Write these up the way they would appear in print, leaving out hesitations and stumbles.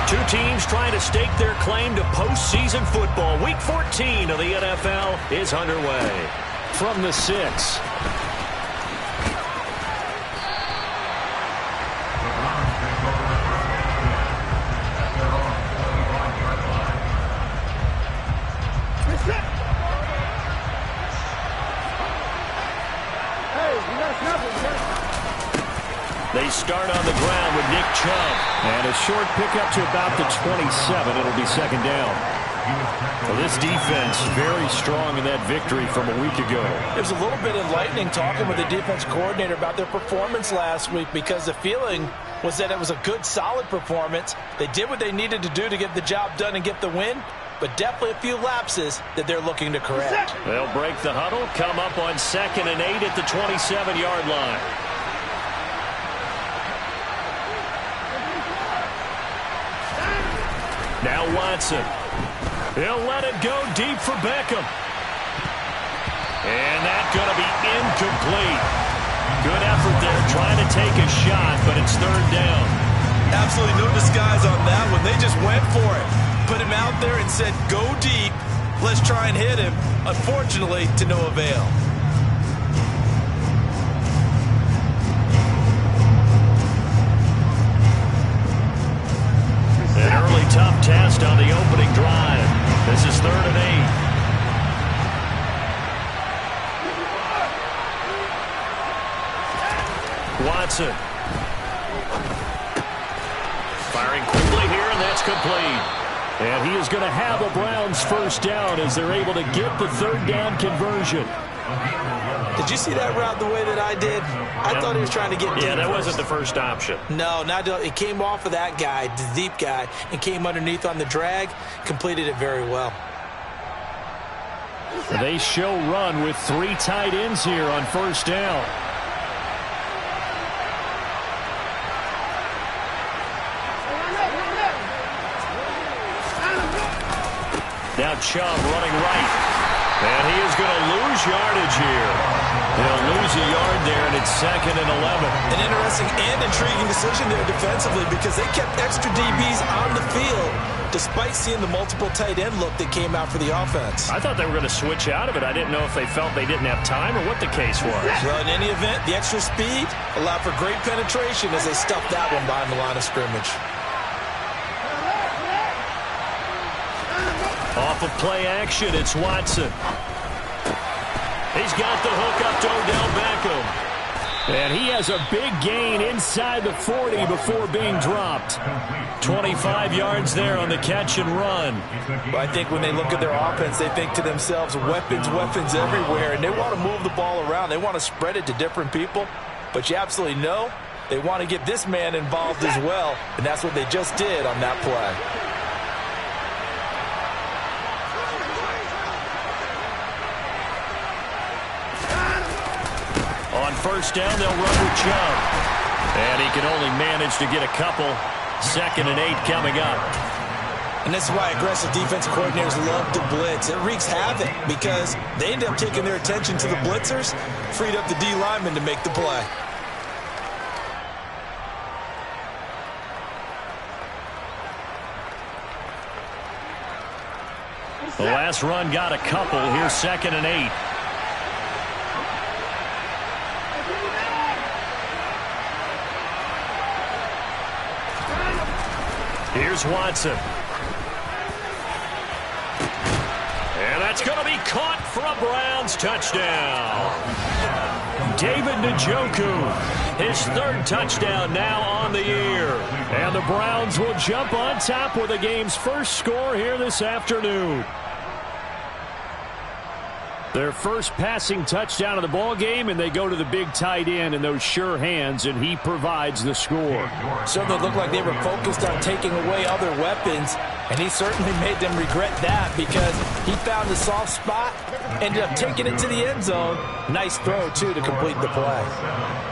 Two teams trying to stake their claim to postseason football. Week 14 of the NFL is underway. From the 6. They start on the ground with Nick Chubb. And a short pickup to about the 27. It'll be second down. Well, this defense very strong in that victory from a week ago. There's a little bit enlightening talking with the defense coordinator about their performance last week, because the feeling was that it was a good, solid performance. They did what they needed to do to get the job done and get the win, but definitely a few lapses that they're looking to correct. They'll break the huddle, come up on 2nd and 8 at the 27-yard line. Now Watson. He'll let it go deep for Beckham. And that's going to be incomplete. Good effort there trying to take a shot, but it's third down. Absolutely no disguise on that one. They just went for it. Put him out there and said, go deep. Let's try and hit him. Unfortunately, to no avail. An early tough test on the opening drive. This is 3rd and 8. Watson. Firing quickly here, and that's complete. And he is going to have a Browns first down as they're able to get the third down conversion. Did you see that route the way that I did? I thought he was trying to get deep. Yeah, that wasn't the first option. No, it came off of that guy, the deep guy, and came underneath on the drag, completed it very well. They show run with 3 tight ends here on first down. Now Chubb running right. And he is going to lose yardage here. He'll lose a yard there, and it's 2nd and 11. An interesting and intriguing decision there defensively, because they kept extra DBs on the field despite seeing the multiple tight end look that came out for the offense. I thought they were going to switch out of it. I didn't know if they felt they didn't have time or what the case was. Well, in any event, the extra speed allowed for great penetration as they stuffed that one behind the line of scrimmage. Off of play action, it's Watson. He's got the hook up to Odell Beckham. And he has a big gain inside the 40 before being dropped. 25 yards there on the catch and run. Well, I think when they look at their offense, they think to themselves, weapons, weapons everywhere, and they want to move the ball around. They want to spread it to different people, but you absolutely know they want to get this man involved as well, and that's what they just did on that play. On first down, they'll run with Chubb. And he can only manage to get a couple. 2nd and 8 coming up. And this is why aggressive defense coordinators love to blitz. It wreaks havoc because they end up taking their attention to the blitzers, freed up the D lineman to make the play. The last run got a couple. Here's 2nd and 8. Here's Watson. And that's going to be caught for a Browns touchdown. David Njoku, his 3rd touchdown now on the year. And the Browns will jump on top with the game's first score here this afternoon. Their first passing touchdown of the ball game, and they go to the big tight end in those sure hands, and he provides the score. Certainly looked like they were focused on taking away other weapons, and he certainly made them regret that because he found the soft spot, ended up taking it to the end zone. Nice throw, too, to complete the play.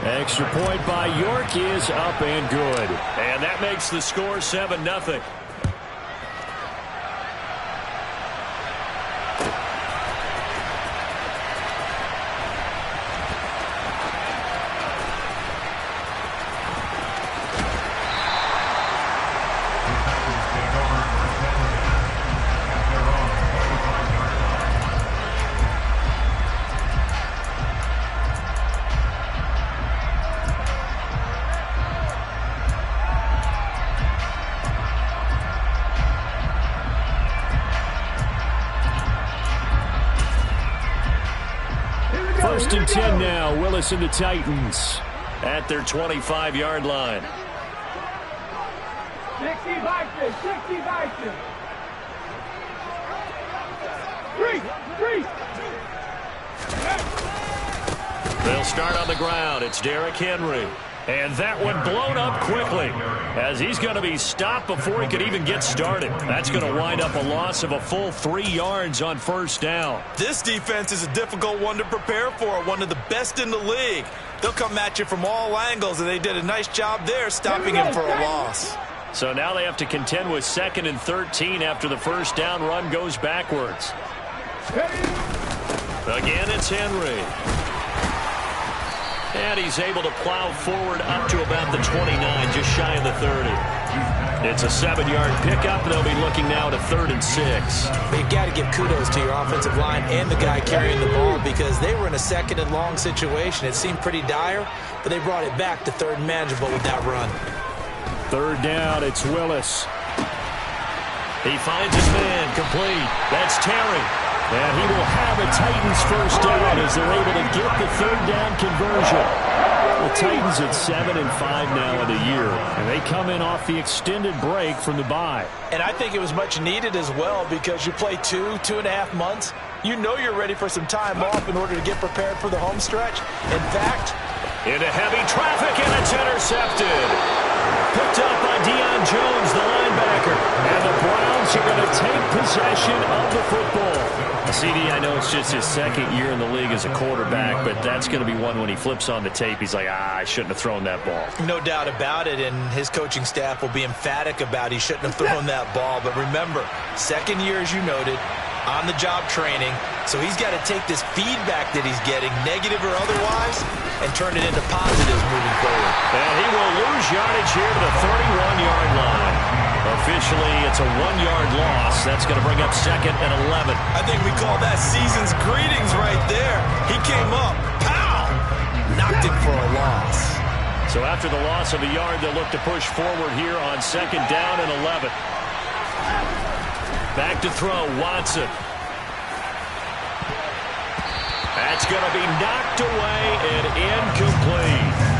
Extra point by York is up and good. And that makes the score 7-0. First and 10 now. Willis and the Titans at their 25-yard line. 60 Vikings, 60 Vikings. Three. They'll start on the ground. It's Derrick Henry. And that one blown up quickly as he's going to be stopped before he could even get started. That's going to wind up a loss of a full 3 yards on first down. This defense is a difficult one to prepare for, one of the best in the league. They'll come at you from all angles, and they did a nice job there stopping him for a loss. So now they have to contend with 2nd and 13 after the first down run goes backwards. Again, it's Henry. And he's able to plow forward up to about the 29, just shy of the 30. It's a 7-yard pickup. They'll be looking now to 3rd and 6. But you've got to give kudos to your offensive line and the guy carrying the ball because they were in a 2nd and long situation. It seemed pretty dire, but they brought it back to 3rd and manageable with that run. 3rd down, it's Willis. He finds his man, complete. That's Terry. And he will have a Titans first down as they're able to get the 3rd down conversion. The Titans at 7-5 now in the year, and they come in off the extended break from the bye. And I think it was much needed as well because you play 2.5 months. You know you're ready for some time off in order to get prepared for the home stretch. In fact, into heavy traffic, and it's intercepted. Picked up by Deion Jones, the linebacker. And the Browns are going to take possession of the football. CD, I know it's just his 2nd year in the league as a quarterback, but that's going to be one when he flips on the tape, he's like, I shouldn't have thrown that ball. No doubt about it, and his coaching staff will be emphatic about he shouldn't have thrown that ball. But remember, 2nd year, as you noted, on-the-job training, so he's got to take this feedback that he's getting, negative or otherwise, and turn it into positives moving forward. And he will lose yardage here to the 31-yard line. Officially, it's a 1-yard loss. That's going to bring up 2nd and 11. I think we call that season's greetings right there. He came up, pow, knocked him for a loss. So after the loss of a yard, they'll look to push forward here on 2nd down and 11. Back to throw, Watson. That's going to be knocked away and incomplete.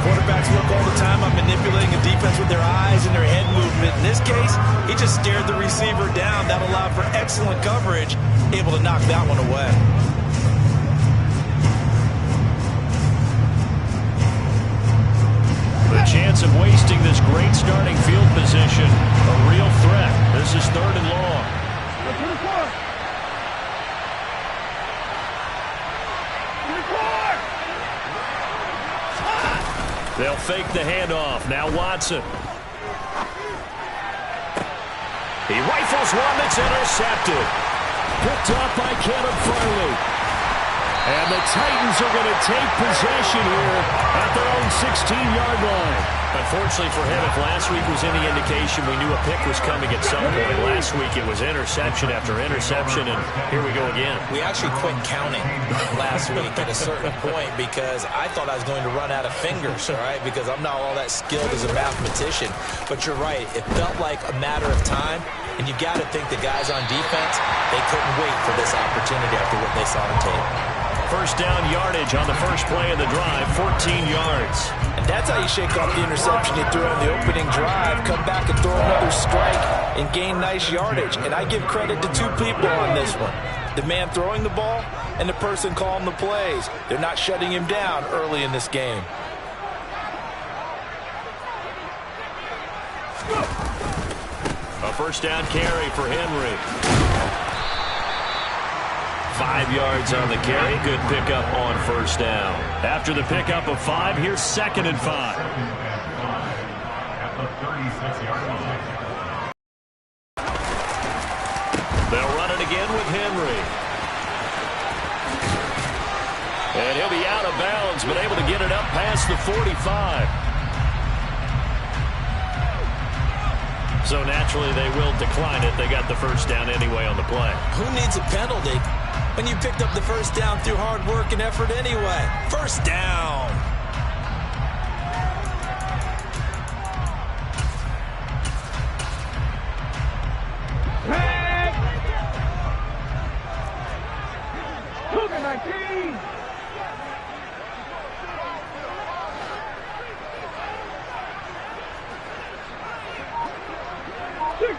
Quarterbacks look all the time on manipulating a defense with their eyes and their head movement. In this case, he just stared the receiver down. That allowed for excellent coverage, able to knock that one away. The chance of wasting this great starting field position, a real threat. This is 3rd and long. They'll fake the handoff. Now Watson. He rifles one that's intercepted. Picked up by Caleb Farley. And the Titans are going to take possession here at their own 16-yard line. Unfortunately for him, if last week was any indication, we knew a pick was coming at some point. Last week it was interception after interception, and here we go again. We actually quit counting last week at a certain point because I thought I was going to run out of fingers, all right, because I'm not all that skilled as a mathematician. But you're right. It felt like a matter of time, and you got to think the guys on defense, they couldn't wait for this opportunity after what they saw on tape. First down yardage on the first play of the drive, 14 yards. And that's how you shake off the interception you threw on the opening drive, come back and throw another strike and gain nice yardage. And I give credit to 2 people on this one. The man throwing the ball and the person calling the plays. They're not shutting him down early in this game. A first down carry for Henry. 5 yards on the carry. Good pickup on first down. After the pickup of 5, here's 2nd and 5. They'll run it again with Henry. And he'll be out of bounds, but able to get it up past the 45. So naturally they will decline it. They got the first down anyway on the play. Who needs a penalty when you picked up the first down through hard work and effort anyway? First down.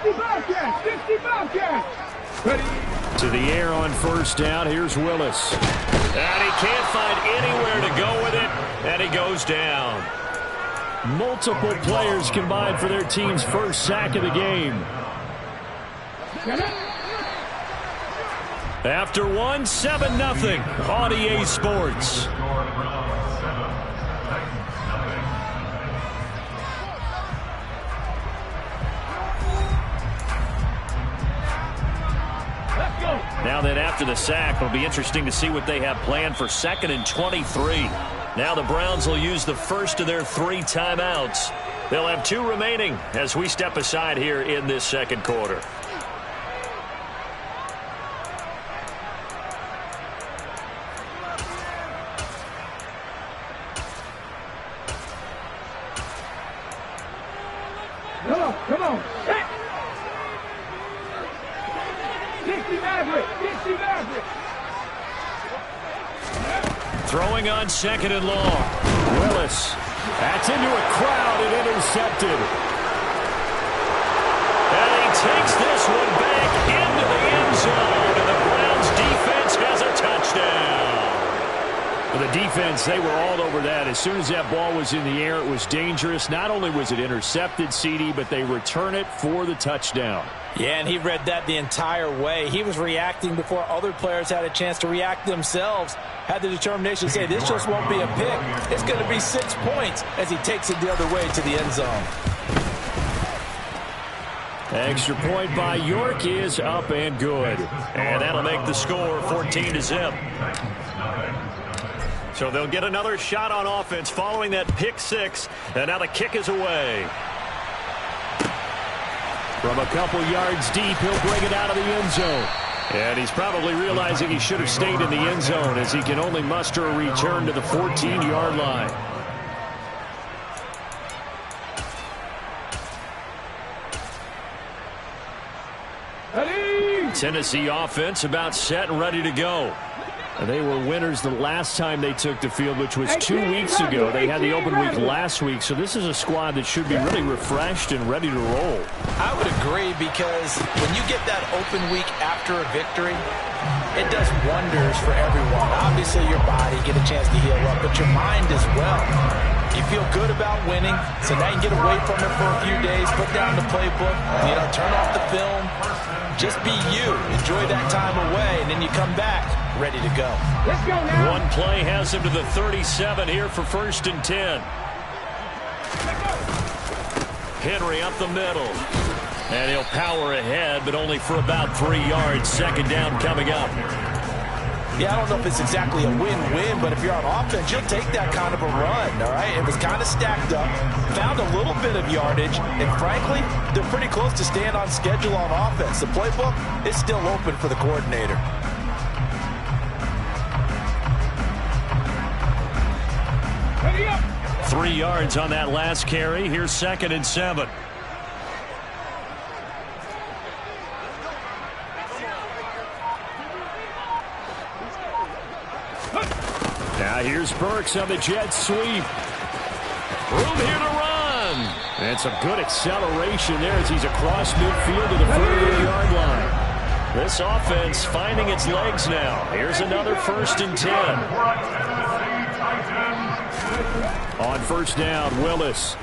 60 Bobcats! 60 Bobcats! Ready? To the air on first down. Here's Willis. And he can't find anywhere to go with it, and he goes down. Multiple players combined for their team's first sack of the game. After one, 7-0 on EA Sports. Now then, after the sack, it'll be interesting to see what they have planned for 2nd and 23. Now the Browns will use the first of their 3 timeouts. They'll have 2 remaining as we step aside here in this second quarter. Come on. 60 Maverick! 60 Maverick! Throwing on 2nd and long. Willis. That's into a crowd and intercepted. And he takes this one back into the end zone. And the Browns defense has a touchdown. For the defense, they were all over that. As soon as that ball was in the air, it was dangerous. Not only was it intercepted, CD, but they return it for the touchdown. Yeah, and he read that the entire way. He was reacting before other players had a chance to react themselves. Had the determination to say, this just won't be a pick. It's going to be 6 points as he takes it the other way to the end zone. Extra point by York is up and good. And that'll make the score 14-0. So they'll get another shot on offense following that pick 6. And now the kick is away. From a couple yards deep, he'll bring it out of the end zone. And he's probably realizing he should have stayed in the end zone as he can only muster a return to the 14-yard line. Ready? Tennessee offense about set and ready to go. And they were winners the last time they took the field, which was 2 weeks ago. They had the open week last week, so this is a squad that should be really refreshed and ready to roll. I would agree, because when you get that open week after a victory, it does wonders for everyone. Obviously, your body get a chance to heal up, but your mind as well. You feel good about winning, so now you can get away from it for a few days, put down the playbook, turn off the film, just be you. Enjoy that time away, and then you come back ready to go. Let's go now. One play has him to the 37 here for 1st and 10. Henry up the middle. And he'll power ahead, but only for about 3 yards. 2nd down coming up. Yeah, I don't know if it's exactly a win-win, but if you're on offense, you'll take that kind of a run, all right? It was kind of stacked up, found a little bit of yardage, and frankly, they're pretty close to staying on schedule on offense. The playbook is still open for the coordinator. Ready up. 3 yards on that last carry. Here's 2nd and 7. Now here's Burks on the jet sweep. Room here to run. And some good acceleration there as he's across midfield to the 40-yard line. This offense finding its legs now. Here's another 1st and 10. On first down, Willis.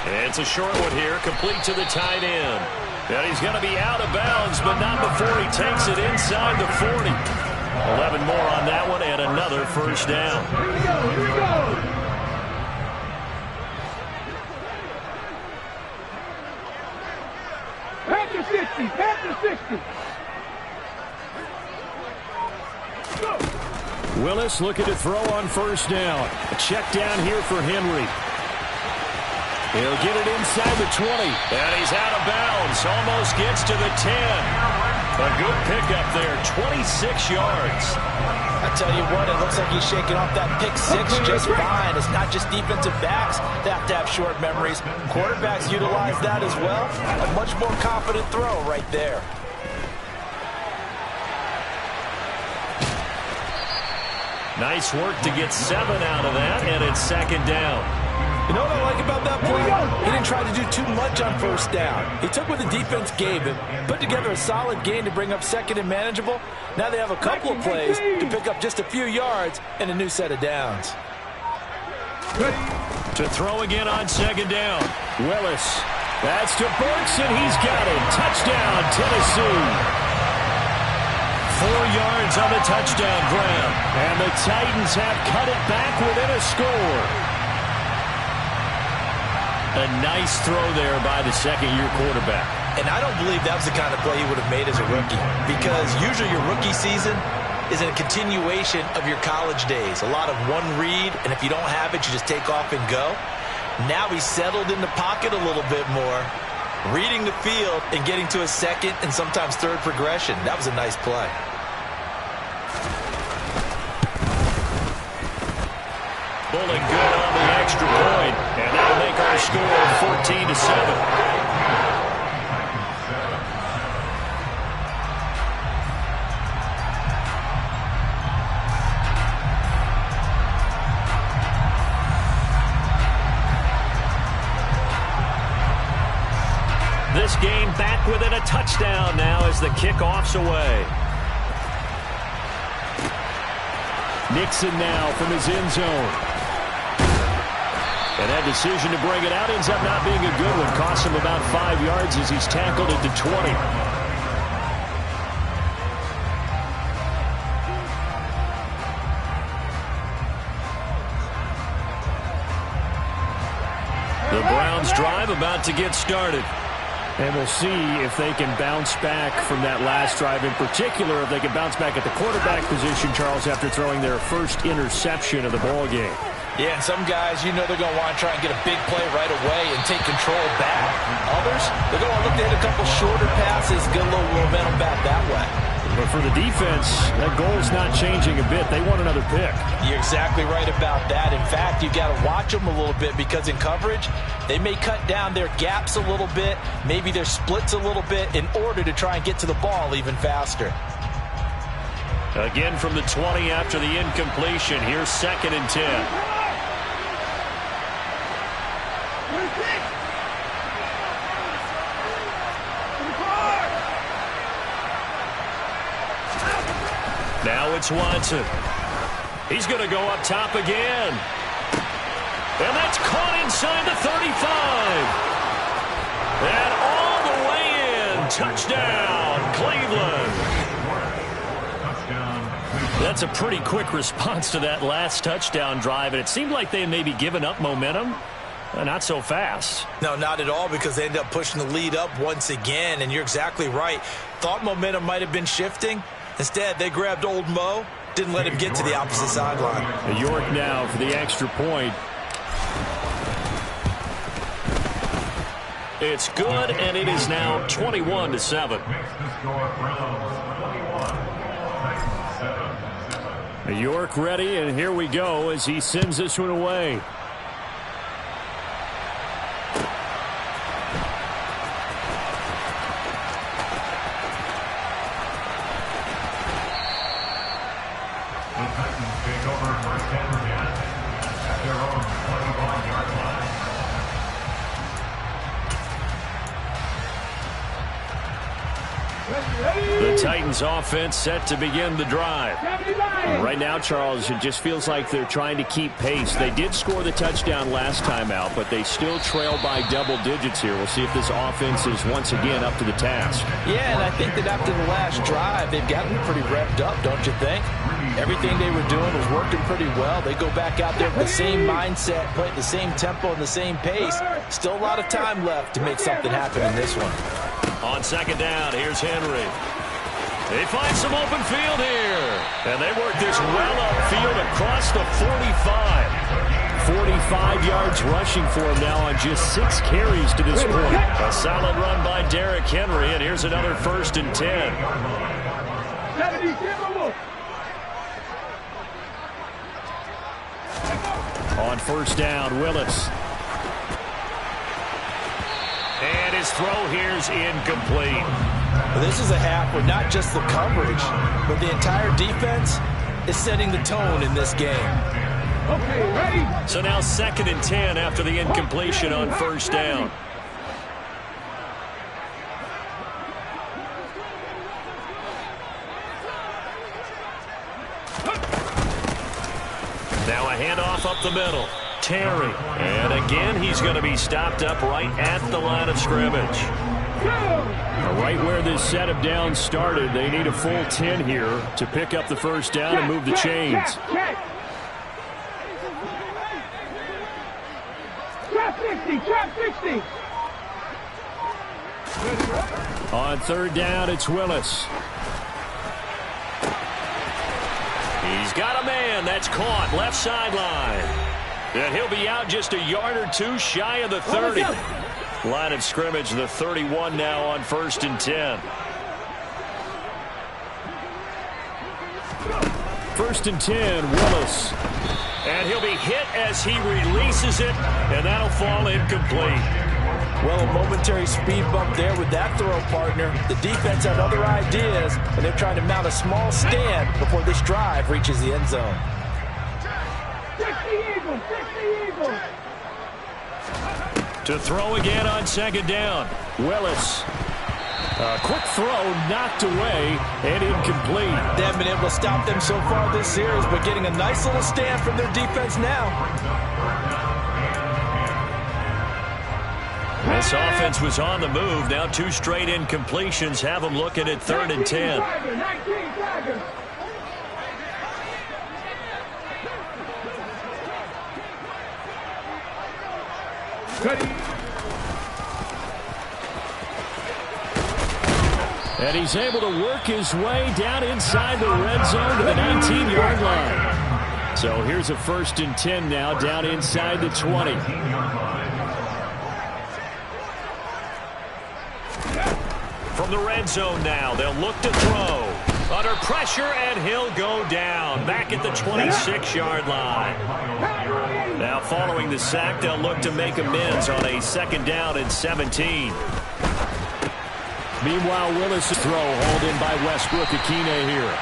It's a short one here, complete to the tight end. And he's going to be out of bounds, but not before he takes it inside the 40. 11 more on that one, and another 1st down. Here we go. Here we go. Panther 60. Panther 60. Go. Willis looking to throw on first down. A check down here for Henry. He'll get it inside the 20. And he's out of bounds. Almost gets to the 10. A good pickup there, 26 yards. I tell you what, it looks like he's shaking off that pick 6 just fine. It's not just defensive backs that have to have short memories. Quarterbacks utilize that as well. A much more confident throw right there. Nice work to get 7 out of that, and it's 2nd down. You know what I like about that play? He didn't try to do too much on first down. He took what the defense gave him, put together a solid gain to bring up second and manageable. Now they have a couple of plays to pick up just a few yards and a new set of downs. To throw again on second down. Willis. That's to Burks, and he's got it. Touchdown, Tennessee. 4 yards on the touchdown grab. And the Titans have cut it back within a score. A nice throw there by the second-year quarterback. And I don't believe that was the kind of play he would have made as a rookie, because usually your rookie season is a continuation of your college days. A lot of one read, and if you don't have it, you just take off and go. Now he's settled in the pocket a little bit more, reading the field and getting to a second and sometimes third progression. That was a nice play. Bowling good on the extra point, and that'll make our score 14-7. This game back within a touchdown now as the kickoff's away. Nixon now from his end zone. And that decision to bring it out ends up not being a good one. Costs him about 5 yards as he's tackled at the 20. The Browns drive about to get started. And we'll see if they can bounce back from that last drive. In particular, if they can bounce back at the quarterback position, Charles, after throwing their first interception of the ball game. Yeah, and some guys, you know they're going to want to try and get a big play right away and take control back. Others, they're going to look to hit a couple shorter passes, get a little momentum back that way. But for the defense, that goal's not changing a bit. They want another pick. You're exactly right about that. In fact, you've got to watch them a little bit, because in coverage, they may cut down their gaps a little bit, maybe their splits a little bit, in order to try and get to the ball even faster. Again from the 20 after the incompletion. Here's 2nd and 10. Now it's Watson. He's going to go up top again. And that's caught inside the 35. And all the way in. Touchdown, Cleveland. That's a pretty quick response to that last touchdown drive. And it seemed like they had maybe given up momentum. Not so fast. No, not at all, because they ended up pushing the lead up once again. And you're exactly right. Thought momentum might have been shifting. Instead, they grabbed old Mo, didn't let him get to the opposite sideline. York now for the extra point. It's good, and it is now 21-7. York ready, and here we go as he sends this one away. The Titans offense set to begin the drive. Right now, Charles, it just feels like they're trying to keep pace. They did score the touchdown last time out, but they still trail by double digits here. We'll see if this offense is once again up to the task. Yeah, and I think that after the last drive, they've gotten pretty revved up, don't you think? Everything they were doing was working pretty well. They go back out there with the same mindset, play at the same tempo and the same pace. Still a lot of time left to make something happen in this one. On second down, here's Henry. They find some open field here. And they work this well upfield across the 45. 45 yards rushing for him now on just 6 carries to this point. A solid run by Derrick Henry, and here's another 1st and 10. On first down, Willis. And his throw here's incomplete. This is a half where not just the coverage, but the entire defense is setting the tone in this game. Okay, ready? So now 2nd and 10 after the incompletion on first down. Now a handoff up the middle. Terry. And again, he's going to be stopped up right at the line of scrimmage. Right where this set of downs started, they need a full 10 here to pick up the first down and move the chains. Trap 60, trap 60. On 3rd down, it's Willis. He's got a man. That's caught. Left sideline. And he'll be out just a yard or two shy of the 30. Line of scrimmage, the 31 now on 1st and 10. 1st and 10, Willis. And he'll be hit as he releases it, and that'll fall incomplete. Well, a momentary speed bump there with that throw, partner. The defense had other ideas, and they're trying to mount a small stand before this drive reaches the end zone. 60 Eagles, 60 Eagles. To throw again on 2nd down. Willis. A quick throw knocked away and incomplete. They haven't been able to stop them so far this series, but getting a nice little stand from their defense now. This offense was on the move. Now 2 straight incompletions have them looking at 3rd and 10. 19 Tigers. Ready? And he's able to work his way down inside the red zone to the 19-yard line. So here's a 1st and 10 now down inside the 20. From the red zone now, they'll look to throw. Under pressure, and he'll go down. Back at the 26-yard line. Now following the sack, they'll look to make amends on a 2nd down and 17. Meanwhile, Willis' throw hauled in by Westbrook Akine here.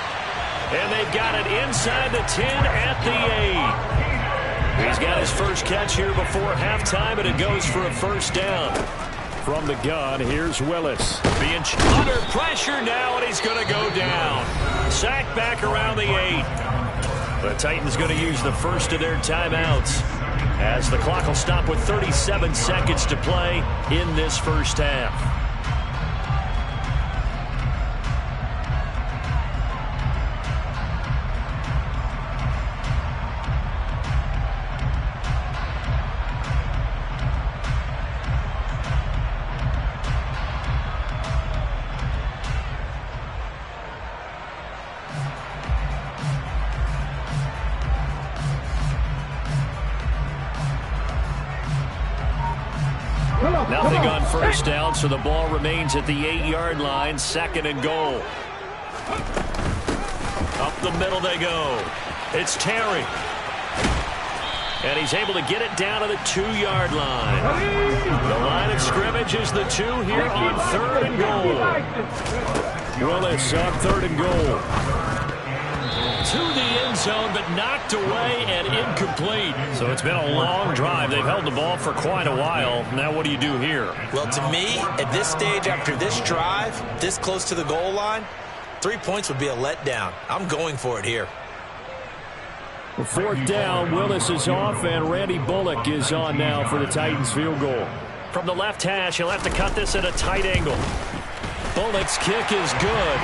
And they've got it inside the 10 at the 8. He's got his first catch here before halftime, and it goes for a 1st down. From the gun, here's Willis. Being under pressure now, and he's going to go down. Sacked back around the 8. The Titans going to use the first of their timeouts as the clock will stop with 37 seconds to play in this first half. Nothing on first down, so the ball remains at the 8-yard line, 2nd and goal. Up the middle they go. It's Terry. And he's able to get it down to the 2-yard line. The line of scrimmage is the 2 here on 3rd and goal. Willis on 3rd and goal. To the end zone, but knocked away and incomplete. So it's been a long drive. They've held the ball for quite a while. Now what do you do here? Well, to me, at this stage after this drive, this close to the goal line, 3 points would be a letdown. I'm going for it here. 4th down, Willis is off, and Randy Bullock is on now for the Titans field goal. From the left hash, he'll have to cut this at a tight angle. Bullock's kick is good.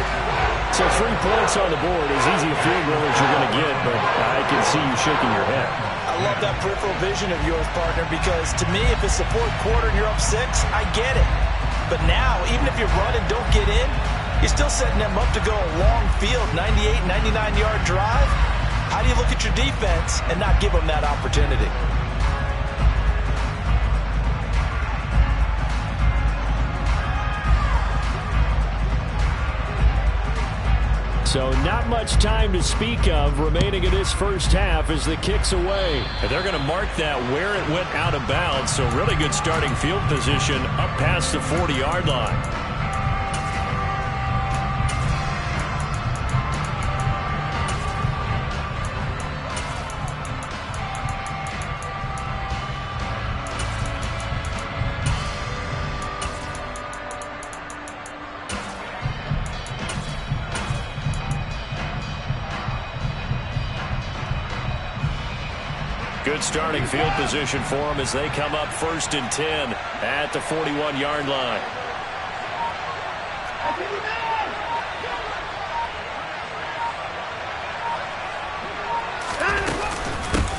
So 3 points on the board, as easy a field goal as you're going to get, but I can see you shaking your head. I love that peripheral vision of yours, partner, because to me, if it's the 4th quarter and you're up 6, I get it. But now, even if you run and don't get in, you're still setting them up to go a long field, 98, 99-yard drive. How do you look at your defense and not give them that opportunity? So not much time to speak of remaining in this first half as the kick's away. And they're going to mark that where it went out of bounds. So really good starting field position up past the 40-yard line. Good starting field position for them as they come up 1st and 10 at the 41-yard line.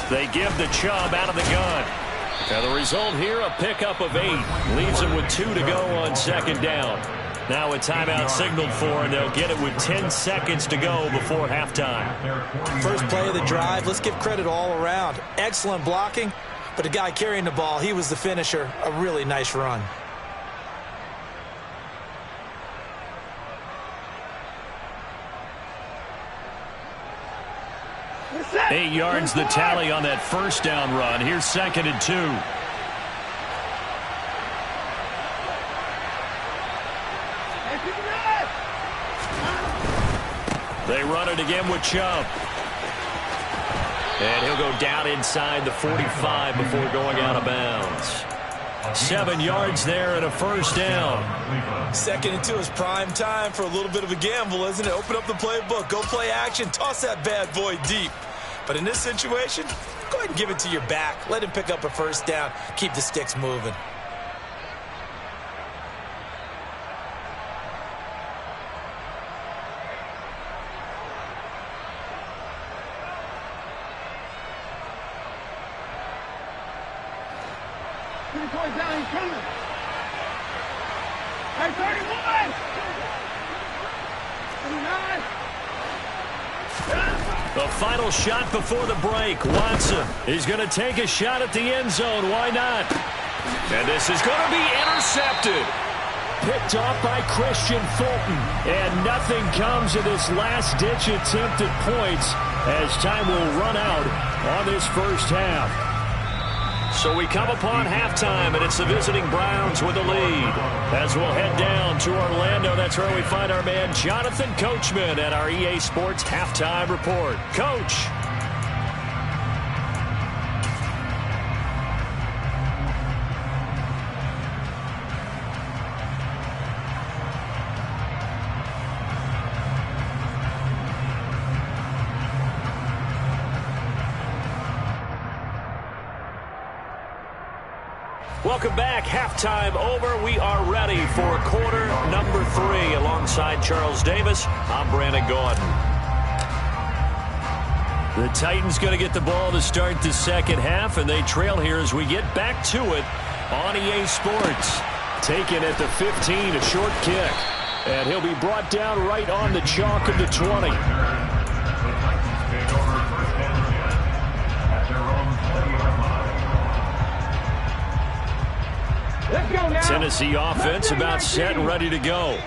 They give the Chubb out of the gun. And the result here, a pickup of 8. Leaves them with 2 to go on 2nd down. Now a timeout signaled for, and they'll get it with 10 seconds to go before halftime. First play of the drive, let's give credit all around. Excellent blocking, but the guy carrying the ball, he was the finisher. A really nice run. Eight yards the tally on that 1st down run. Here's 2nd and 2. They run it again with Chubb. And he'll go down inside the 45 before going out of bounds. 7 yards there and a 1st down. 2nd and 2 is prime time for a little bit of a gamble, isn't it? Open up the playbook, go play action, toss that bad boy deep. But in this situation, go ahead and give it to your back. Let him pick up a 1st down. Keep the sticks moving. Down, he's coming. Hey, 31! 39! The final shot before the break. Watson is going to take a shot at the end zone. Why not? And this is going to be intercepted. Picked off by Christian Fulton. And nothing comes of this last-ditch attempt at points as time will run out on this first half. So we come upon halftime, and it's the visiting Browns with the lead. As we'll head down to Orlando, that's where we find our man Jonathan Coachman at our EA Sports Halftime Report. Coach. Welcome back. Halftime over. We are ready for quarter number 3. Alongside Charles Davis, I'm Brandon Gaudin. The Titans going to get the ball to start the second half, and they trail here as we get back to it on EA Sports. Taken at the 15, a short kick. And he'll be brought down right on the chalk of the 20. Tennessee offense about set and ready to go.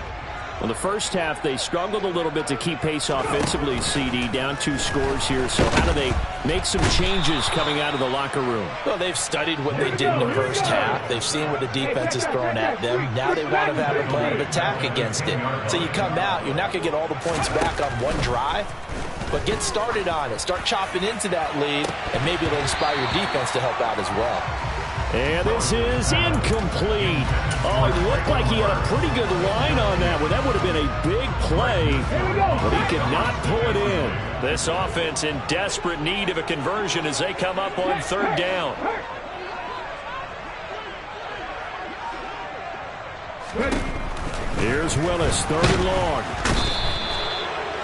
Well, the first half, they struggled a little bit to keep pace offensively, CD, down 2 scores here. So how do they make some changes coming out of the locker room? Well, they've studied what they did in the first half. They've seen what the defense is throwing at them. Now they want to have a plan of attack against it. So you come out, you're not going to get all the points back on one drive, but get started on it. Start chopping into that lead, and maybe it'll inspire your defense to help out as well. And this is incomplete. Oh, it looked like he had a pretty good line on that one. That would have been a big play, but he could not pull it in. This offense in desperate need of a conversion as they come up on 3rd down. Here's Willis, 3rd and long.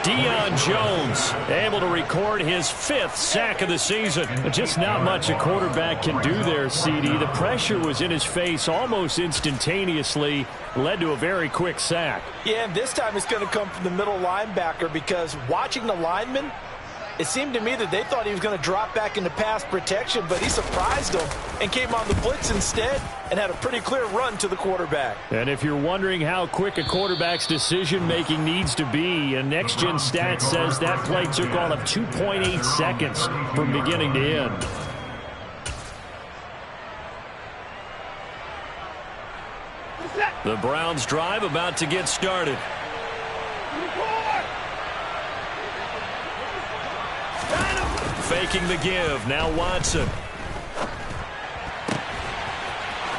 Deion Jones able to record his 5th sack of the season. Just not much a quarterback can do there, CD. The pressure was in his face almost instantaneously, led to a very quick sack. Yeah, and this time it's going to come from the middle linebacker because watching the lineman, it seemed to me that they thought he was going to drop back into pass protection, but he surprised them and came on the blitz instead and had a pretty clear run to the quarterback. And if you're wondering how quick a quarterback's decision-making needs to be, and Next Gen Stats says that play took all of 2.8 seconds from beginning to end. The Browns drive about to get started. Faking the give. Now Watson.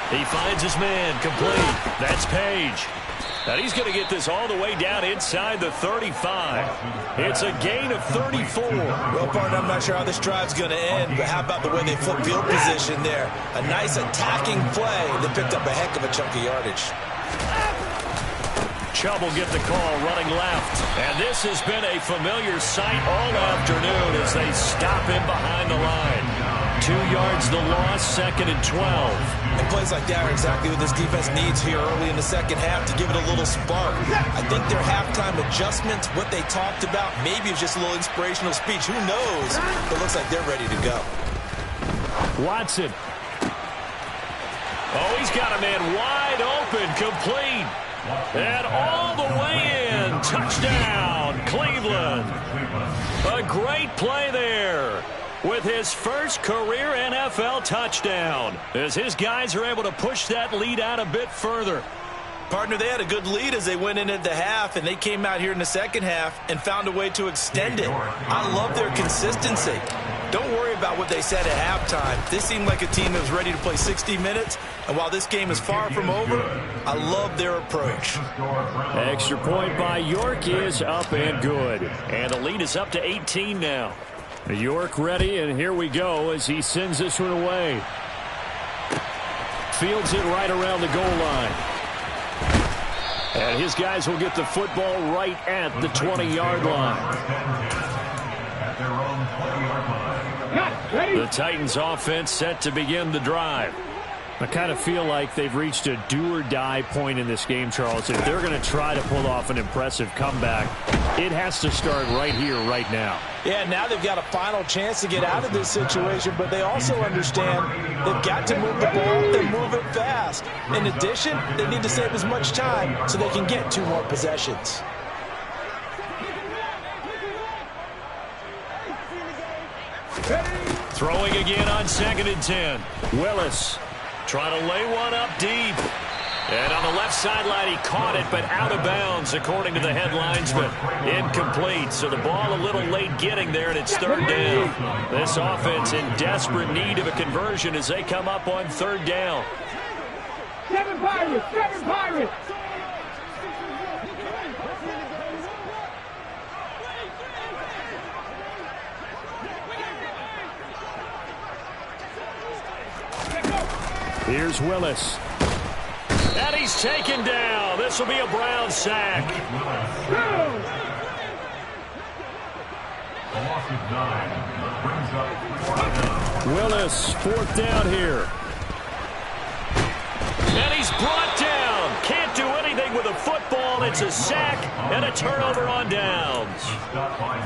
He finds his man complete. That's Page. And he's going to get this all the way down inside the 35. It's a gain of 34. Well, partner, I'm not sure how this drive's going to end, but how about the way they flip field position there? A nice attacking play. They picked up a heck of a chunk of yardage. Chubb will get the call running left. And this has been a familiar sight all afternoon as they stop him behind the line. 2 yards the loss, 2nd and 12. And plays like that are exactly what this defense needs here early in the second half to give it a little spark. I think their halftime adjustments, what they talked about, maybe it was just a little inspirational speech. Who knows? It looks like they're ready to go. Watson. Oh, he's got a man wide open, complete. And all the way in. Touchdown, Cleveland. A great play there with his first career NFL touchdown, as his guys are able to push that lead out a bit further. Partner, they had a good lead as they went into the half, and they came out here in the second half and found a way to extend it. I love their consistency. Don't worry about what they said at halftime. This seemed like a team that was ready to play 60 minutes, and while this game is far from over, I love their approach. Extra point by York is up and good. And the lead is up to 18 now. York ready, and here we go as he sends this one away. Fields it right around the goal line. And his guys will get the football right at the 20-yard line. The Titans offense set to begin the drive. I kind of feel like they've reached a do-or-die point in this game, Charles. If they're going to try to pull off an impressive comeback, it has to start right here, right now. Yeah, now they've got a final chance to get out of this situation, but they also understand they've got to move the ball and move it fast. In addition, they need to save as much time so they can get 2 more possessions. Throwing again on 2nd and 10. Willis trying to lay one up deep. And on the left sideline, he caught it, but out of bounds, according to the headlines, but incomplete. So the ball a little late getting there, and it's 3rd down. This offense in desperate need of a conversion as they come up on 3rd down. 7 Pirates! 7 Pirates! Here's Willis. And he's taken down. This will be a Brown sack. Willis, 4th down here. And he's brought down. Can't do anything with a football. It's a sack and a turnover on downs.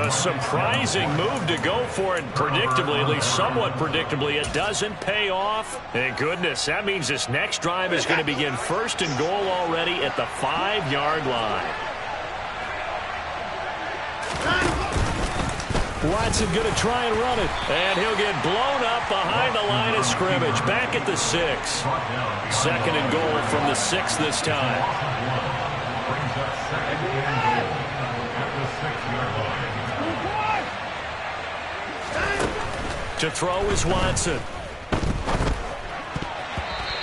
A surprising move to go for it. Predictably, at least somewhat predictably, it doesn't pay off. Thank goodness. That means this next drive is going to begin 1st and goal already at the 5-yard line. Watson going to try and run it. And he'll get blown up behind the line of scrimmage. Back at the 6. 2nd and goal from the 6 this time. To throw is Watson.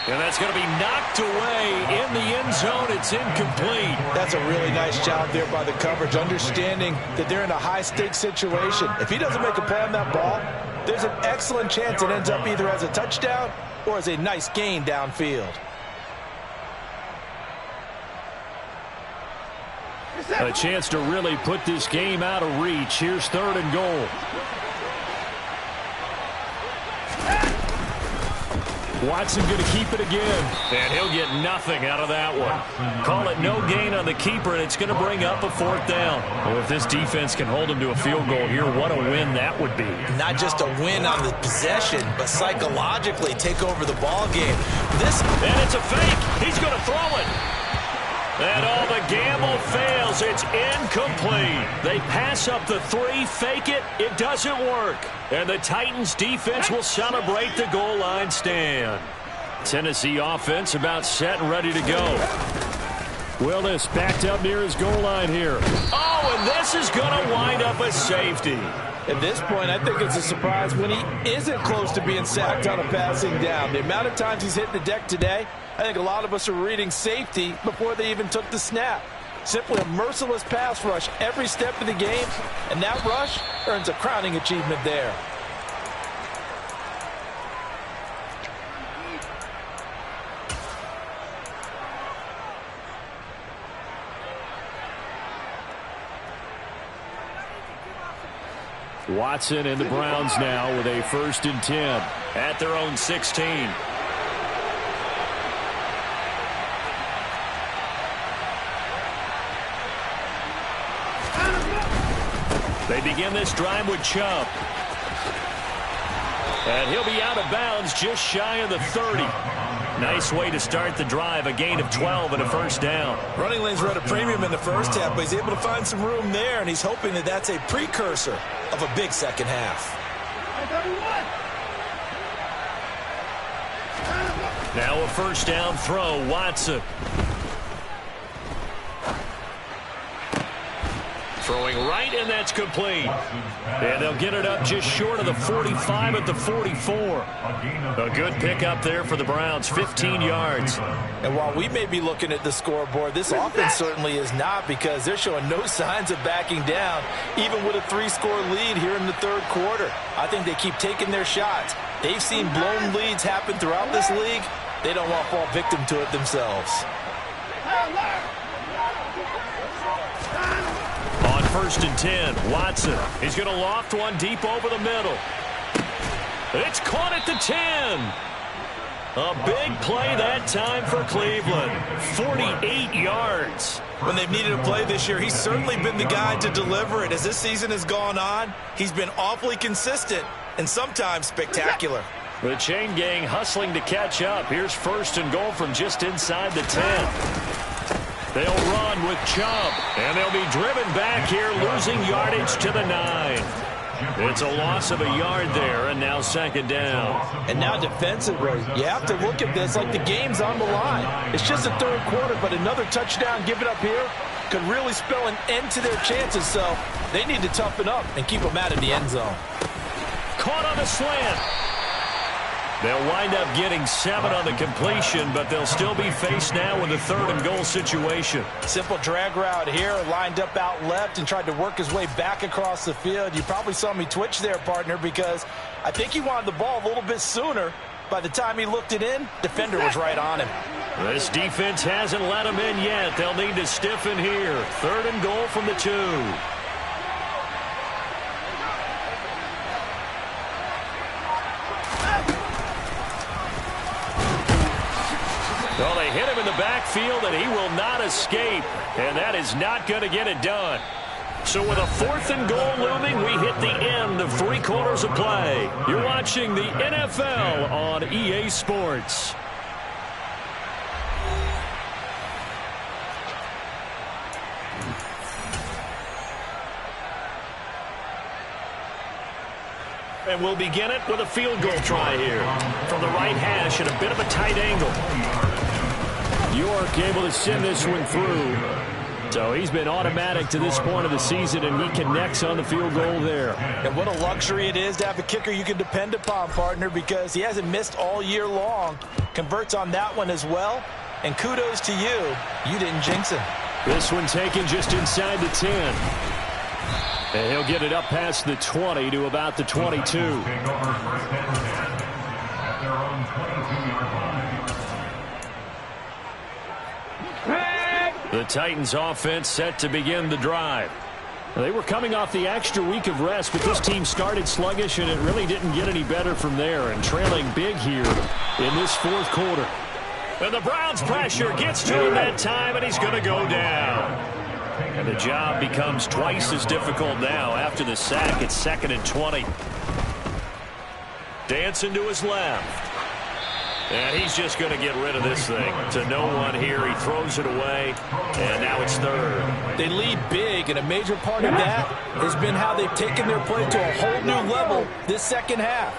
And that's going to be knocked away in the end zone. It's incomplete. That's a really nice job there by the coverage, understanding that they're in a high-stakes situation. If he doesn't make a play on that ball, there's an excellent chance it ends up either as a touchdown or as a nice gain downfield. A chance to really put this game out of reach. Here's 3rd and goal. Watson going to keep it again. And he'll get nothing out of that one. Call it no gain on the keeper, and it's going to bring up a 4th down. Well, if this defense can hold him to a field goal here, what a win that would be. Not just a win on the possession, but psychologically take over the ball game. And it's a fake. He's going to throw it. And all the gamble fails. It's incomplete. They pass up the 3, fake it. It doesn't work. And the Titans defense will celebrate the goal line stand. Tennessee offense about set and ready to go. Willis backed up near his goal line here. Oh, and this is going to wind up a safety. At this point, I think it's a surprise when he isn't close to being sacked on a passing down. The amount of times he's hit the deck today, I think a lot of us are reading safety before they even took the snap. Simply a merciless pass rush every step of the game, and that rush earns a crowning achievement there. Watson and the Browns now with a 1st and 10 at their own 16. They begin this drive with Chubb. And he'll be out of bounds just shy of the 30. Nice way to start the drive, a gain of 12 and a 1st down. Running lanes were at a premium in the first half, but he's able to find some room there, and he's hoping that that's a precursor of a big second half. Now a 1st down throw, Watson. Throwing right, and that's complete. And they'll get it up just short of the 45 at the 44. A good pickup there for the Browns, 15 yards. And while we may be looking at the scoreboard, this offense certainly is not, because they're showing no signs of backing down, even with a 3-score lead here in the 3rd quarter. I think they keep taking their shots. They've seen blown leads happen throughout this league. They don't want to fall victim to it themselves. On 1st and 10, Watson. He's going to loft one deep over the middle. It's caught at the 10. A big play that time for Cleveland. 48 yards. When they've needed a play this year, he's certainly been the guy to deliver it. As this season has gone on, he's been awfully consistent and sometimes spectacular. The chain gang hustling to catch up. Here's 1st and goal from just inside the 10. They'll run with Chubb, and they'll be driven back here, losing yardage to the 9. It's a loss of a yard there, and now 2nd down. And now defensively, you have to look at this like the game's on the line. It's just the 3rd quarter, but another touchdown given up here could really spell an end to their chances, so they need to toughen up and keep them out of the end zone. Caught on the slant. They'll wind up getting 7 on the completion, but they'll still be faced now with a 3rd and goal situation. Simple drag route here, lined up out left and tried to work his way back across the field. You probably saw me twitch there, partner, because I think he wanted the ball a little bit sooner. By the time he looked it in, defender was right on him. This defense hasn't let him in yet. They'll need to stiffen here. 3rd and goal from the 2. Well, they hit him in the backfield, and he will not escape. And that is not going to get it done. So with a 4th and goal looming, we hit the end of 3 quarters of play. You're watching the NFL on EA Sports. And we'll begin it with a field goal try here. From the right hash at a bit of a tight angle. York able to send this one through. So he's been automatic to this point of the season, and he connects on the field goal there. And what a luxury it is to have a kicker you can depend upon, partner, because he hasn't missed all year long. Converts on that one as well. And kudos to you. You didn't jinx him. This one taken just inside the 10. And he'll get it up past the 20 to about the 22. The Titans offense set to begin the drive. They were coming off the extra week of rest, but this team started sluggish, and it really didn't get any better from there, and trailing big here in this 4th quarter. And the Browns pressure gets to him that time, and he's going to go down. And the job becomes twice as difficult now after the sack. It's 2nd and 20. Dancing to his left. And he's just going to get rid of this thing. To no one here. He throws it away. And now it's 3rd. They lead big, and a major part of that has been how they've taken their play to a whole new level this 2nd half.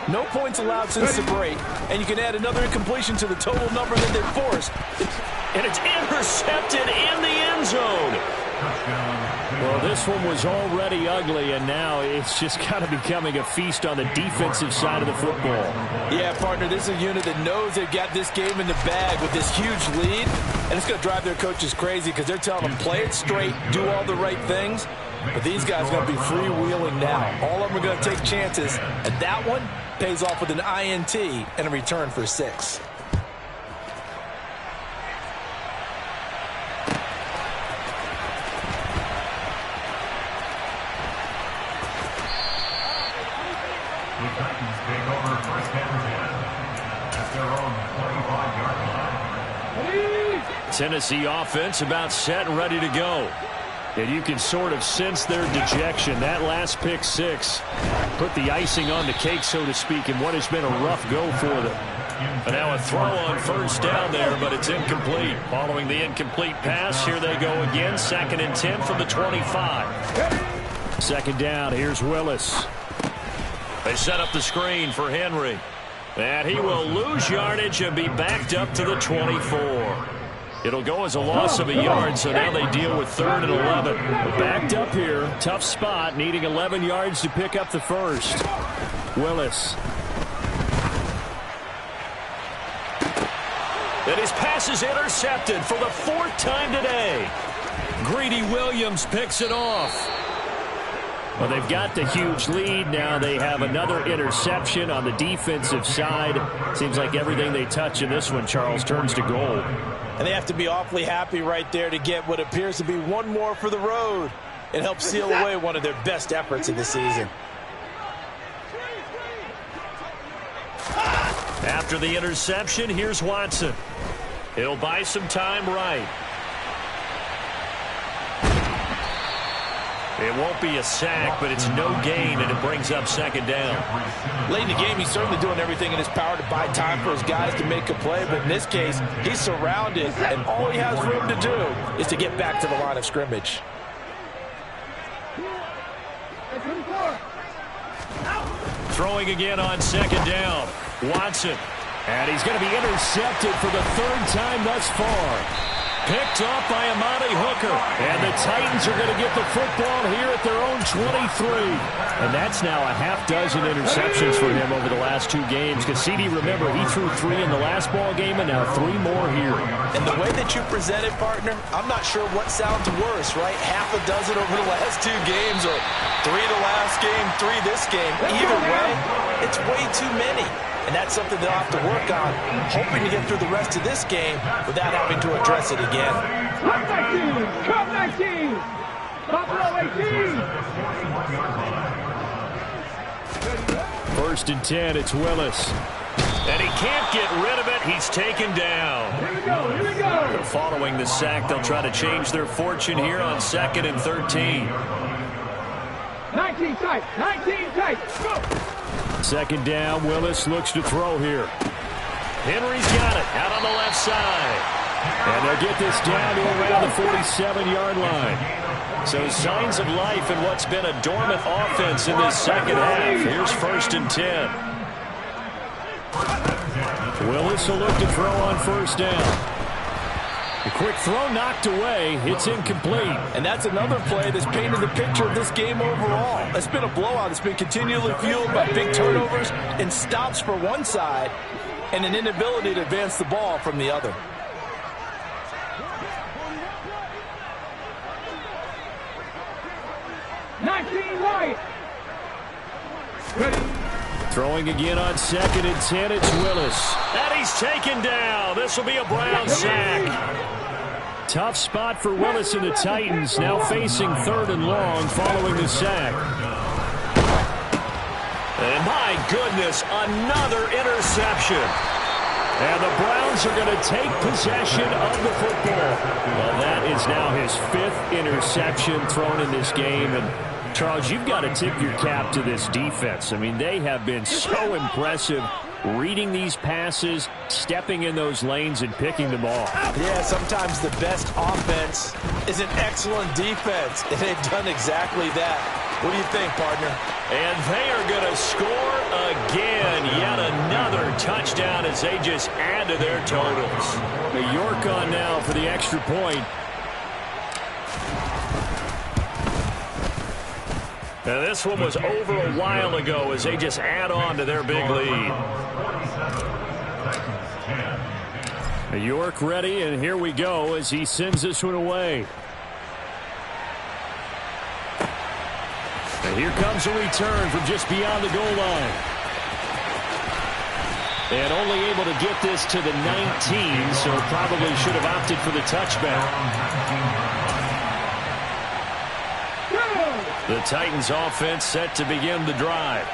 No points allowed since the break, and you can add another incompletion to the total number that they forced. And it's intercepted in the end zone. Well, this one was already ugly, and now it's just kind of becoming a feast on the defensive side of the football. Yeah, partner, this is a unit that knows they've got this game in the bag with this huge lead, and it's going to drive their coaches crazy because they're telling them play it straight, do all the right things, but these guys are going to be freewheeling now. All of them are going to take chances, and that one pays off with an INT and a return for 6. Tennessee offense about set and ready to go. And you can sort of sense their dejection. That last pick 6 put the icing on the cake, so to speak, in what has been a rough go for them. And now a throw on first down there, but it's incomplete. Following the incomplete pass, here they go again. 2nd and 10 from the 25. 2nd down, here's Willis. They set up the screen for Henry. And he will lose yardage and be backed up to the 24. It'll go as a loss of a yard, so now they deal with 3rd and 11. Backed up here, tough spot, needing 11 yards to pick up the first. Willis. And his pass is intercepted for the 4th time today. Greedy Williams picks it off. Well, they've got the huge lead. Now they have another interception on the defensive side. Seems like everything they touch in this one, Charles, turns to gold. And they have to be awfully happy right there to get what appears to be one more for the road. It helps seal away one of their best efforts of the season. After the interception, here's Watson. He'll buy some time right. It won't be a sack, but it's no gain, and it brings up 2nd down. Late in the game, he's certainly doing everything in his power to buy time for his guys to make a play, but in this case, he's surrounded, and all he has room to do is to get back to the line of scrimmage. Throwing again on 2nd down. Watson. And he's going to be intercepted for the 3rd time thus far. Picked off by Amani Hooker. And the Titans are going to get the football here at their own 23. And that's now a half dozen interceptions for him over the last 2 games. Because CD, remember, he threw 3 in the last ball game and now 3 more here. And the way that you present it, partner, I'm not sure what sounds worse, right? Half a dozen over the last 2 games or 3 the last game, 3 this game. Either way, it's way too many. And that's something they'll have to work on, hoping to get through the rest of this game without having to address it again. Come 19! Buffalo 18! 1st and 10, it's Willis. And he can't get rid of it. He's taken down. Here we go! Following the sack, they'll try to change their fortune here on 2nd and 13. 19 tight, go! 2nd down, Willis looks to throw here. Henry's got it out on the left side. And they'll get this down to around the 47-yard line. So signs of life in what's been a dormant offense in this 2nd half. Here's 1st and 10. Willis will look to throw on 1st down. A quick throw knocked away. It's incomplete. And that's another play that's painted the picture of this game overall. It's been a blowout. It's been continually fueled by big turnovers and stops for one side and an inability to advance the ball from the other. Throwing again on 2nd and 10, it's Willis. And he's taken down. This will be a Brown sack. Tough spot for Willis and the Titans, now facing 3rd and long following the sack. And my goodness, another interception. And the Browns are going to take possession of the football. Well, that is now his 5th interception thrown in this game. And Charles, you've got to tip your cap to this defense. I mean, they have been so impressive reading these passes, stepping in those lanes, and picking them off. Yeah, sometimes the best offense is an excellent defense, and they've done exactly that. What do you think, partner? And they are going to score again. Yet another touchdown as they just add to their totals. York on now for the extra point. Now this one was over a while ago as they just add on to their big lead. York ready, and here we go as he sends this one away. And here comes a return from just beyond the goal line. And only able to get this to the 19, so probably should have opted for the touchback. The Titans offense set to begin the drive.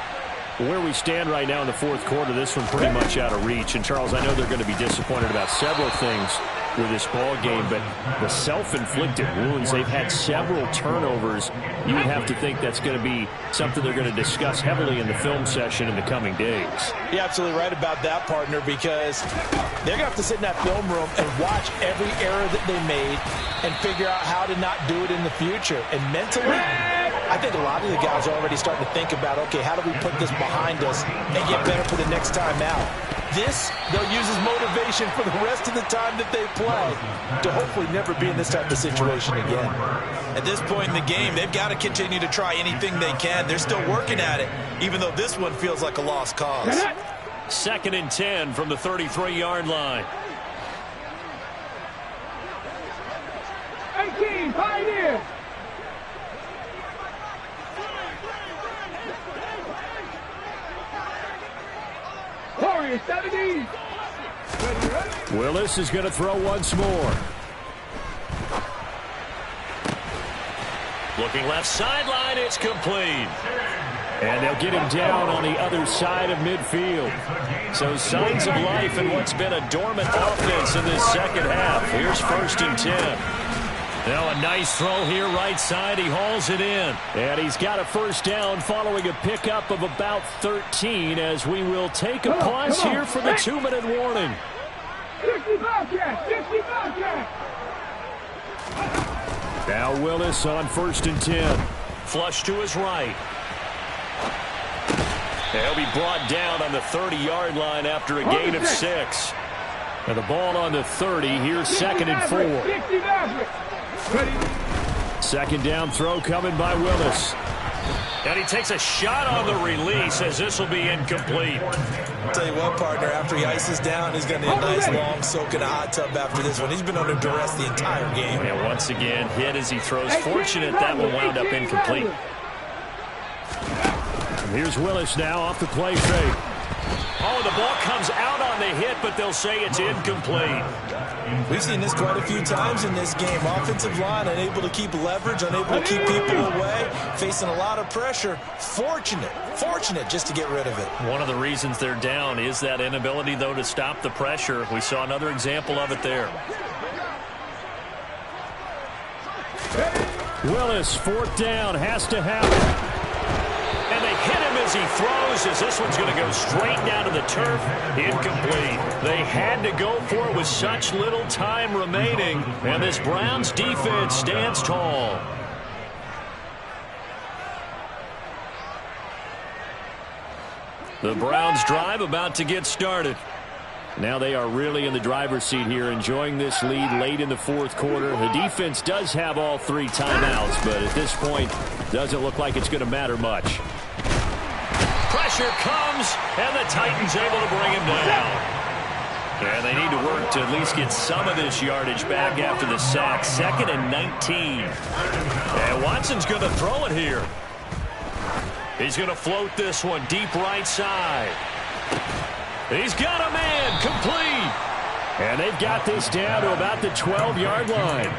Where we stand right now in the fourth quarter, this one pretty much out of reach. And, Charles, I know they're going to be disappointed about several things with this ball game, but the self-inflicted wounds, they've had several turnovers. You would have to think that's going to be something they're going to discuss heavily in the film session in the coming days. You're absolutely right about that, partner, because they're going to have to sit in that film room and watch every error that they made and figure out how to not do it in the future. And mentally, I think a lot of the guys are already starting to think about, okay, how do we put this behind us and get better for the next time out? This, they'll use as motivation for the rest of the time that they play to hopefully never be in this type of situation again. At this point in the game, they've got to continue to try anything they can. They're still working at it, even though this one feels like a lost cause. 2nd and 10 from the 33-yard line. 18, Pioneer. Warriors, 70. Willis is going to throw once more. Looking left sideline, it's complete. And they'll get him down on the other side of midfield. So signs of life in what's been a dormant offense in this second half. Here's 1st and 10. Now a nice throw here right side. He hauls it in. And he's got a first down following a pickup of about 13 as we will take a pause here for the 2-minute warning. 60 Bobcat, 60 Bobcat. Now Willis on 1st and 10. Flush to his right. He'll be brought down on the 30-yard line after a gain of 6. And the ball on the 30. Here's 2nd and 4. 60 Maverick. Second down throw coming by Willis. And he takes a shot on the release as this will be incomplete. I'll tell you what, partner, after he ices down, he's going to need a nice long soak in a hot tub after this one. He's been under duress the entire game. And once again, hit as he throws. Fortunate that one wound up incomplete. And here's Willis now off the play fake. Oh, the ball comes out on the hit, but they'll say it's incomplete. We've seen this quite a few times in this game. Offensive line unable to keep leverage, unable to keep people away, facing a lot of pressure. Fortunate just to get rid of it. One of the reasons they're down is that inability, though, to stop the pressure. We saw another example of it there. Willis, 4th down, has to have it. And they hit him as he throws, as this one's going to go straight down to the turf. Incomplete. They had to go for it with such little time remaining. And this Browns defense stands tall. The Browns drive about to get started. Now they are really in the driver's seat here, enjoying this lead late in the fourth quarter. The defense does have all 3 timeouts, but at this point, doesn't look like it's going to matter much. Pressure comes, and the Titans able to bring him down. And they need to work to at least get some of this yardage back after the sack. 2nd and 19. And Watson's going to throw it here. He's going to float this one deep right side. He's got a man, complete. And they've got this down to about the 12-yard line.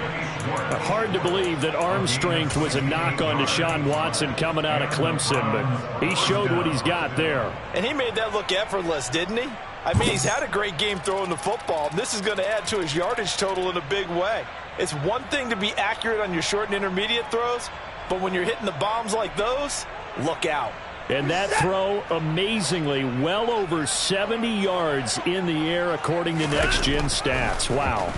Hard to believe that arm strength was a knock on Deshaun Watson coming out of Clemson, but he showed what he's got there. And he made that look effortless, didn't he? I mean, he's had a great game throwing the football, and this is going to add to his yardage total in a big way. It's one thing to be accurate on your short and intermediate throws, but when you're hitting the bombs like those, look out. And that throw, amazingly, well over 70 yards in the air, according to Next Gen Stats. Wow.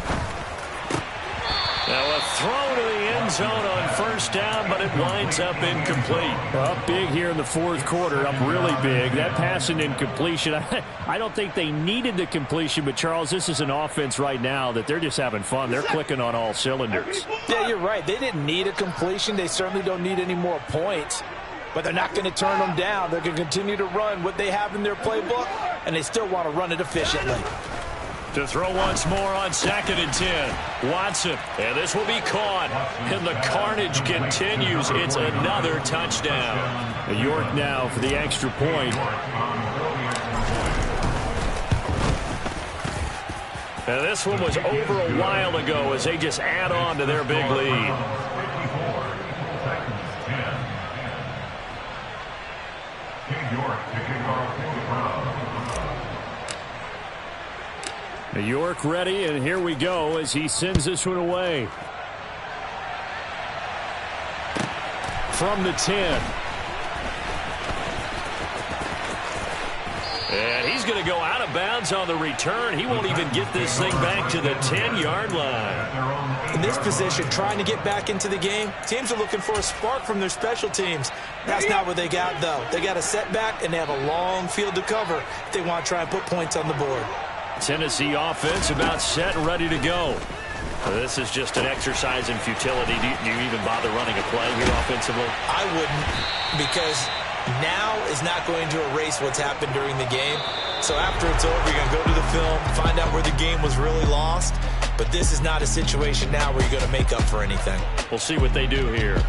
Now a throw to the end end zone on first down, but it winds up incomplete. Up big here in the fourth quarter, up really big. That pass and incompletion, I don't think they needed the completion, but Charles, this is an offense right now that they're just having fun. They're clicking on all cylinders. Yeah, you're right. They didn't need a completion. They certainly don't need any more points, but they're not going to turn them down. They're going to continue to run what they have in their playbook, and they still want to run it efficiently. To throw once more on 2nd and 10. Watson, and this will be caught. And the carnage continues. It's another touchdown. York now for the extra point. And this one was over a while ago as they just add on to their big lead. York ready, and here we go as he sends this one away. From the 10. And he's going to go out of bounds on the return. He won't even get this thing back to the 10-yard line. In this position, trying to get back into the game, teams are looking for a spark from their special teams. That's not what they got, though. They got a setback, and they have a long field to cover if they want to try and put points on the board. Tennessee offense about set and ready to go. This is just an exercise in futility. Do you even bother running a play here offensively? I wouldn't, because now is not going to erase what's happened during the game. So after it's over, you're going to go to the film, find out where the game was really lost. But this is not a situation now where you're going to make up for anything. We'll see what they do here.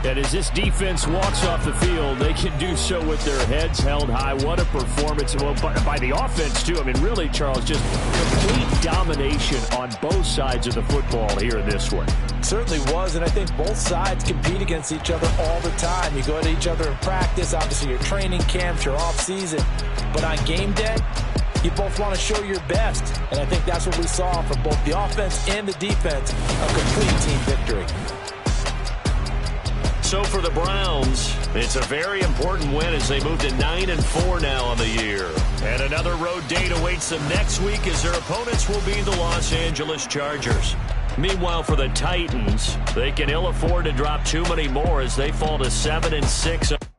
And as this defense walks off the field, they can do so with their heads held high. What a performance. Well, by the offense, too. I mean, really, Charles, just complete domination on both sides of the football here in this one. Certainly was, and I think both sides compete against each other all the time. You go at each other in practice, obviously your training camps, your off-season. But on game day, you both want to show your best. And I think that's what we saw from both the offense and the defense, a complete team victory. So for the Browns, it's a very important win as they move to 9-4 now on the year. And another road date awaits them next week as their opponents will be the Los Angeles Chargers. Meanwhile, for the Titans, they can ill afford to drop too many more as they fall to 7-6.